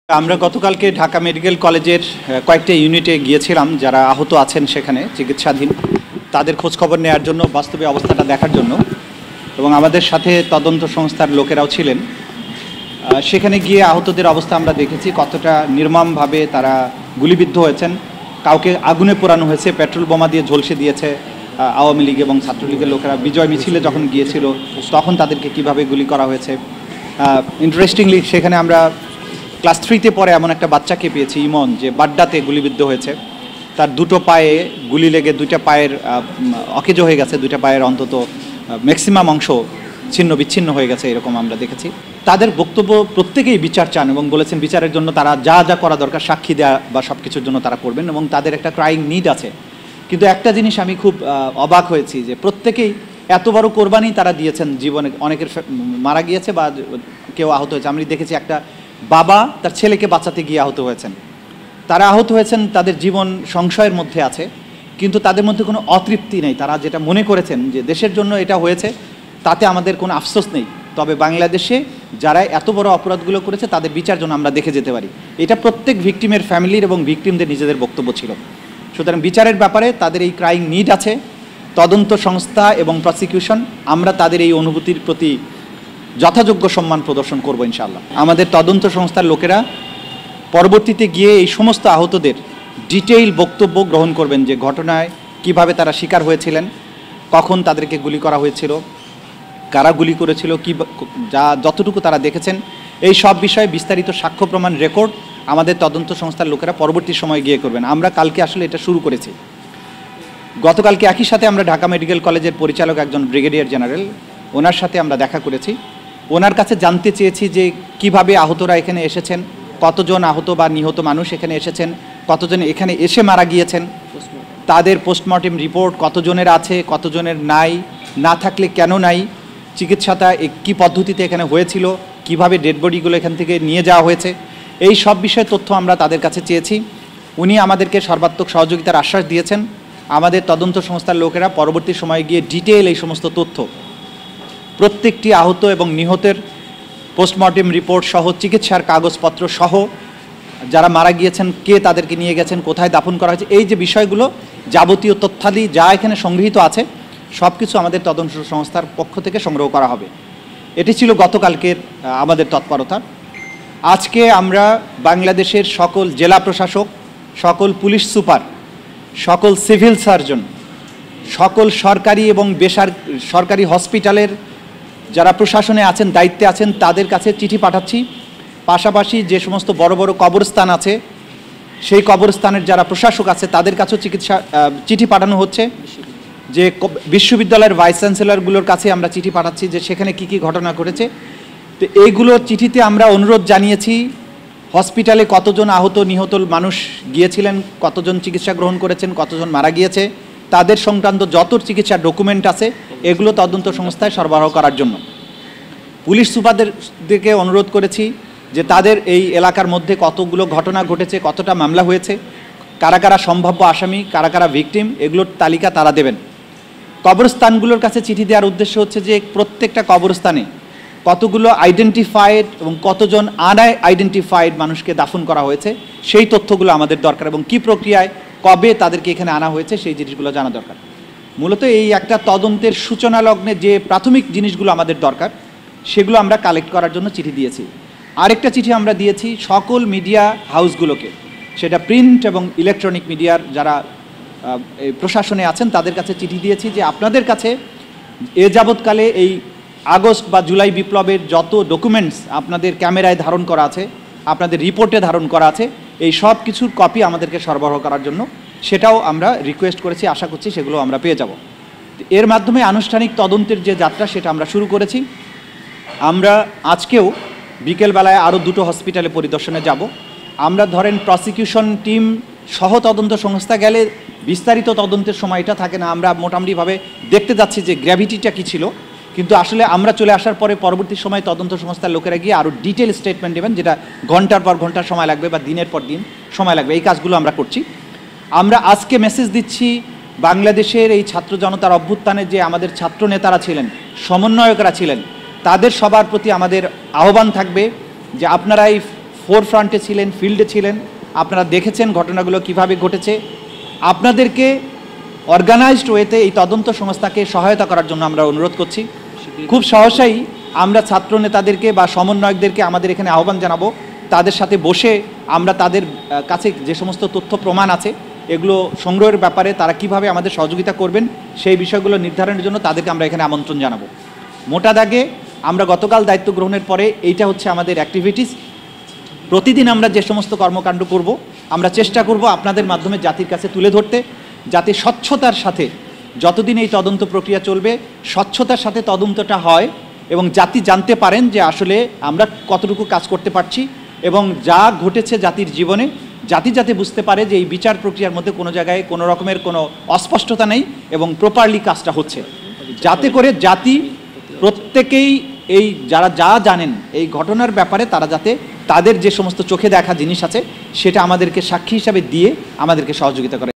আমরা গতকালকে ঢাকা মেডিকেল কলেজের কয়েকটা ইউনিটে গিয়েছিলাম, যারা আহত আছেন সেখানে চিকিৎসাধীন, তাদের খোঁজখবর নেওয়ার জন্য, বাস্তবে অবস্থাটা দেখার জন্য, এবং আমাদের সাথে তদন্ত সংস্থার লোকেরাও ছিলেন। সেখানে গিয়ে আহতদের অবস্থা আমরা দেখেছি, কতটা নির্মমভাবে তারা গুলিবিদ্ধ হয়েছেন। কাউকে আগুনে পোড়ানো হয়েছে, পেট্রোল বোমা দিয়ে ঝলসে দিয়েছে আওয়ামী লীগ এবং ছাত্রলীগের লোকেরা। বিজয় মিছিলে যখন গিয়েছিল তখন তাদেরকে কিভাবে গুলি করা হয়েছে। ইন্টারেস্টিংলি সেখানে আমরা ক্লাস 3-তে পরে এমন একটা বাচ্চাকে পেয়েছি, ইমন, যে বাড্ডাতে গুলিবিদ্ধ হয়েছে। তার দুটো পায়ে গুলি লেগে দুইটা পায়ের অকেজো হয়ে গেছে, দুইটা পায়ের অন্তত ম্যাক্সিমাম অংশ ছিন্ন বিচ্ছিন্ন হয়ে গেছে, এরকম আমরা দেখেছি। তাদের বক্তব্য প্রত্যেকেই বিচার চান এবং বলেছেন বিচারের জন্য তারা যা যা করা দরকার, সাক্ষী দেওয়া বা সব কিছুর জন্য তারা করবেন, এবং তাদের একটা ক্রাইং নিড আছে। কিন্তু একটা জিনিস আমি খুব অবাক হয়েছি, যে প্রত্যেকেই এত বড় কোরবানি তারা দিয়েছেন জীবনে। অনেকের মারা গিয়েছে বা কেউ আহত হয়েছে। আমি দেখেছি একটা বাবা তার ছেলেকে বাঁচাতে গিয়ে আহত হয়েছেন। তারা আহত হয়েছেন, তাদের জীবন সংশয়ের মধ্যে আছে, কিন্তু তাদের মধ্যে কোনো অতৃপ্তি নেই। তারা যেটা মনে করেছেন যে দেশের জন্য এটা হয়েছে, তাতে আমাদের কোনো আফসোস নেই, তবে বাংলাদেশে যারা এত বড় অপরাধগুলো করেছে তাদের বিচার জন্য আমরা দেখে যেতে পারি। এটা প্রত্যেক ভিকটিমের ফ্যামিলির এবং ভিকটিমদের নিজেদের বক্তব্য ছিল। সুতরাং বিচারের ব্যাপারে তাদের এই ক্রাইং নিড আছে। তদন্ত সংস্থা এবং প্রসিকিউশন, আমরা তাদের এই অনুভূতির প্রতি যথাযোগ্য সম্মান প্রদর্শন করব ইনশাআল্লাহ। আমাদের তদন্ত সংস্থার লোকেরা পরবর্তীতে গিয়ে এই সমস্ত আহতদের ডিটেইল বক্তব্য গ্রহণ করবেন, যে ঘটনায় কিভাবে তারা শিকার হয়েছিলেন, কখন তাদেরকে গুলি করা হয়েছিল, কারা গুলি করেছিল, যতটুকু তারা দেখেছেন, এই সব বিষয়ে বিস্তারিত সাক্ষ্য প্রমাণ রেকর্ড আমাদের তদন্ত সংস্থার লোকেরা পরবর্তী সময় গিয়ে করবেন। আমরা কালকে আসলে এটা শুরু করেছি। গতকালকে একই সাথে আমরা ঢাকা মেডিকেল কলেজের পরিচালক, একজন ব্রিগেডিয়ার জেনারেল, ওনার সাথে আমরা দেখা করেছি। ওনার কাছে জানতে চেয়েছি যে কিভাবে আহতরা এখানে এসেছেন, কতজন আহত বা নিহত মানুষ এখানে এসেছেন, কতজন এখানে এসে মারা গিয়েছেন, তাদের পোস্টমর্টেম রিপোর্ট কতজনের আছে, কতজনের নাই, না থাকলে কেন নাই, চিকিৎসাটা কী পদ্ধতিতে এখানে হয়েছিল, কিভাবে ডেড বডিগুলো এখান থেকে নিয়ে যাওয়া হয়েছে, এই সব বিষয়ে তথ্য আমরা তাদের কাছে চেয়েছি। উনি আমাদেরকে সর্বাত্মক সহযোগিতার আশ্বাস দিয়েছেন। আমাদের তদন্ত সংস্থার লোকেরা পরবর্তী সময়ে গিয়ে ডিটেইল এই সমস্ত তথ্য, প্রত্যেকটি আহত এবং নিহতের পোস্টমর্টেম রিপোর্ট সহ, চিকিৎসার কাগজপত্র সহ, যারা মারা গিয়েছেন কে তাদেরকে নিয়ে গেছেন, কোথায় দাফন করা হয়েছে, এই যে বিষয়গুলো, যাবতীয় তথ্যাদি যা এখানে সংগৃহীত আছে সব কিছু আমাদের তদন্ত সংস্থার পক্ষ থেকে সংগ্রহ করা হবে। এটি ছিল গতকালকের আমাদের তৎপরতা। আজকে আমরা বাংলাদেশের সকল জেলা প্রশাসক, সকল পুলিশ সুপার, সকল সিভিল সার্জন, সকল সরকারি এবং বেসরকারি হসপিটালের যারা প্রশাসনে আছেন, দায়িত্বে আছেন, তাদের কাছে চিঠি পাঠাচ্ছি। পাশাপাশি যে সমস্ত বড় বড় কবরস্থান আছে, সেই কবরস্থানের যারা প্রশাসক আছে তাদের কাছেও চিঠি পাঠানো হচ্ছে। যে বিশ্ববিদ্যালয়ের ভাইস চ্যান্সেলরগুলোর কাছে আমরা চিঠি পাঠাচ্ছি যে সেখানে কি কি ঘটনা ঘটেছে। তো এইগুলোর চিঠিতে আমরা অনুরোধ জানিয়েছি, হসপিটালে কতজন আহত নিহত মানুষ গিয়েছিলেন, কতজন চিকিৎসা গ্রহণ করেছেন, কতজন মারা গিয়েছে, তাদের সংক্রান্ত যত চিকিৎসার ডকুমেন্ট আছে এগুলো তদন্ত সংস্থায় সরবরাহ করার জন্য। পুলিশ সুপারদেরকে অনুরোধ করেছি যে তাদের এই এলাকার মধ্যে কতগুলো ঘটনা ঘটেছে, কতটা মামলা হয়েছে, কারা কারা সম্ভাব্য আসামি, কারা কারা ভিকটিম, এগুলোর তালিকা তারা দেবেন। কবরস্থানগুলোর কাছে চিঠি দেওয়ার উদ্দেশ্য হচ্ছে যে প্রত্যেকটা কবরস্থানে কতগুলো আইডেন্টিফাইড এবং কতজন আনআইডেন্টিফাইড মানুষকে দাফন করা হয়েছে, সেই তথ্যগুলো আমাদের দরকার, এবং কী প্রক্রিয়ায় কবে তাদেরকে এখানে আনা হয়েছে সেই জিনিসগুলো জানা দরকার। মূলত এই একটা তদন্তের সূচনা লগ্নে যে প্রাথমিক জিনিসগুলো আমাদের দরকার সেগুলো আমরা কালেক্ট করার জন্য চিঠি দিয়েছি। আরেকটা চিঠি আমরা দিয়েছি সকল মিডিয়া হাউসগুলোকে, সেটা প্রিন্ট এবং ইলেকট্রনিক মিডিয়ার যারা প্রশাসনে আছেন তাদের কাছে চিঠি দিয়েছি যে আপনাদের কাছে এ যাবৎকালে এই আগস্ট বা জুলাই বিপ্লবের যত ডকুমেন্টস আপনাদের ক্যামেরায় ধারণ করা আছে, আপনাদের রিপোর্টে ধারণ করা আছে, এই সব কিছুর কপি আমাদেরকে সরবরাহ করার জন্য সেটাও আমরা রিকোয়েস্ট করেছি। আশা করছি সেগুলো আমরা পেয়ে যাব। এর মাধ্যমে আনুষ্ঠানিক তদন্তের যে যাত্রা সেটা আমরা শুরু করেছি। আমরা আজকেও বিকেলবেলায় আরও দুটো হসপিটালে পরিদর্শনে যাব। আমরা ধরেন প্রসিকিউশন টিম সহ তদন্ত সংস্থা গেলে বিস্তারিত তদন্তের সময়টা থাকে না, আমরা মোটামুটিভাবে দেখতে যাচ্ছি যে গ্র্যাভিটিটা কী ছিল, কিন্তু আসলে আমরা চলে আসার পরে পরবর্তী সময় তদন্ত সংস্থার লোকেরা গিয়ে আরও ডিটেল স্টেটমেন্ট দেবেন, যেটা ঘন্টার পর ঘন্টা সময় লাগবে বা দিনের পর দিন সময় লাগবে। এই কাজগুলো আমরা করছি। আমরা আজকে মেসেজ দিচ্ছি বাংলাদেশের এই ছাত্র জনতার অভ্যুত্থানে যে আমাদের ছাত্র নেতারা ছিলেন, সমন্বয়করা ছিলেন, তাদের সবার প্রতি আমাদের আহ্বান থাকবে যে আপনারা এই ফোর ফ্রন্টে ছিলেন, ফিল্ডে ছিলেন, আপনারা দেখেছেন ঘটনাগুলো কিভাবে ঘটেছে। আপনাদেরকে অর্গানাইজড ওয়েতে এই তদন্ত সংস্থাকে সহায়তা করার জন্য আমরা অনুরোধ করছি। খুব সহসাই আমরা ছাত্র নেতাদেরকে বা সমন্বয়কদেরকে আমাদের এখানে আহ্বান জানাবো, তাদের সাথে বসে আমরা তাদের কাছে যে সমস্ত তথ্য প্রমাণ আছে এগুলো সংগ্রহের ব্যাপারে তারা কিভাবে আমাদের সহযোগিতা করবেন সেই বিষয়গুলো নির্ধারণের জন্য তাদেরকে আমরা এখানে আমন্ত্রণ জানাবো। মোটা দাগে আমরা গতকাল দায়িত্ব গ্রহণের পরে এইটা হচ্ছে আমাদের অ্যাক্টিভিটিস। প্রতিদিন আমরা যে সমস্ত কর্মকাণ্ড করব আমরা চেষ্টা করব আপনাদের মাধ্যমে জাতির কাছে তুলে ধরতে, যাতে স্বচ্ছতার সাথে যতদিন এই তদন্ত প্রক্রিয়া চলবে স্বচ্ছতার সাথে তদন্তটা হয় এবং জাতি জানতে পারেন যে আসলে আমরা কতটুকু কাজ করতে পারছি এবং যা ঘটেছে জাতির জীবনে জাতি যাতে বুঝতে পারে যে এই বিচার প্রক্রিয়ার মধ্যে কোনো জায়গায় কোনো রকমের কোনো অস্পষ্টতা নেই এবং প্রপারলি কাজটা হচ্ছে, যাতে করে জাতি প্রত্যেকেই এই যারা যা জানেন এই ঘটনার ব্যাপারে তারা যাতে তাদের যে সমস্ত চোখে দেখা জিনিস আছে সেটা আমাদেরকে সাক্ষী হিসাবে দিয়ে আমাদেরকে সহযোগিতা করে।